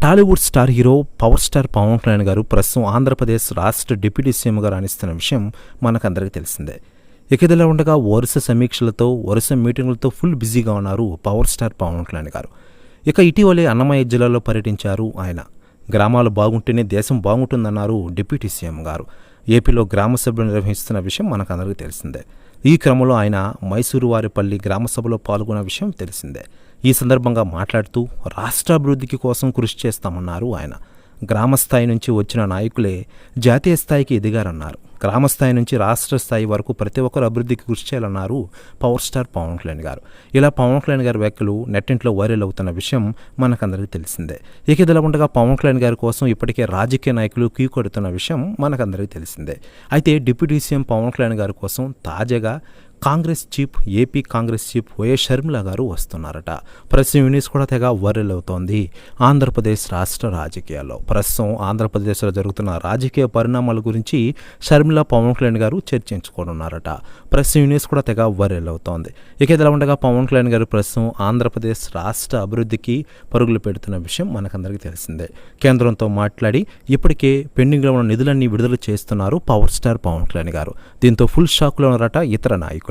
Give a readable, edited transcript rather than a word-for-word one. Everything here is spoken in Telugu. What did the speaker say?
Tollywood star hero power star Pawan Kalyan garu ప్రస్తుతం ఆంధ్రప్రదేశ్ రాష్ట్ర డిప్యూటీ సీఎంగా రాణిస్తున్న విషయం మనకందరికీ తెలిసిందే. ఇదిలా ఉండగా వరుస సమీక్షలతో వరుస మీటింగులతో ఫుల్ బిజీగా ఉన్నారు పవర్ స్టార్ పవన్ కళ్యాణ్ గారు. ఇటీవలే అన్నమయ్య జిల్లాలో పర్యటించారు ఆయన. గ్రామాలు బాగుంటేనే దేశం బాగుంటుందన్నారు డిప్యూటీ సీఎం గారు. ఏపీలో గ్రామ సభలు నిర్వహిస్తున్న విషయం మనకందరికీ తెలిసిందే. ఈ క్రమంలో ఆయన మైసూరు వారిపల్లి గ్రామ సభలో పాల్గొన్న విషయం తెలిసిందే. ఈ సందర్భంగా మాట్లాడుతూ రాష్ట్రాభివృద్ధికి కోసం కృషి చేస్తామన్నారు ఆయన. గ్రామస్థాయి నుంచి వచ్చిన నాయకులే జాతీయ స్థాయికి ఎదిగారన్నారు. గ్రామస్థాయి నుంచి రాష్ట్ర స్థాయి వరకు ప్రతి ఒక్కరు అభివృద్ధికి కృషి చేయాలన్నారు పవర్ స్టార్ పవన్ కళ్యాణ్ గారు. ఇలా పవన్ కళ్యాణ్ గారి వ్యాఖ్యలు నెట్టింట్లో వైరల్ అవుతున్న విషయం మనకందరికీ తెలిసిందే. ఇదిలా ఉండగా పవన్ కళ్యాణ్ గారి కోసం ఇప్పటికే రాజకీయ నాయకులు క్యూ కొడుతున్న విషయం మనకందరికీ తెలిసిందే. అయితే డిప్యూటీ సీఎం పవన్ కళ్యాణ్ గారి కోసం తాజాగా AP Congress chief YS Sharmila గారు వస్తున్నారట. ప్రస్తుతం న్యూస్ కూడా తెగ వైరల్ అవుతోంది ఆంధ్రప్రదేశ్ రాష్ట్ర రాజకీయాల్లో. ప్రస్తుతం ఆంధ్రప్రదేశ్లో జరుగుతున్న రాజకీయ పరిణామాల గురించి షర్మిల పవన్ కళ్యాణ్ గారు చర్చించుకోనున్నారట. ప్రస్తుతం న్యూస్ కూడా తెగ వైరల్ అవుతోంది. ఇదిలా ఉండగా పవన్ కళ్యాణ్ గారు ప్రస్తుతం ఆంధ్రప్రదేశ్ రాష్ట్ర అభివృద్ధికి పరుగులు పెడుతున్న విషయం మనకందరికీ తెలిసిందే. కేంద్రంతో మాట్లాడి ఇప్పటికే పెండింగ్లో ఉన్న నిధులన్నీ విడుదల చేస్తున్నారు పవర్ స్టార్ పవన్ కళ్యాణ్ గారు. దీంతో ఫుల్ షాక్లో ఉన్నారట ఇతర నాయకులు.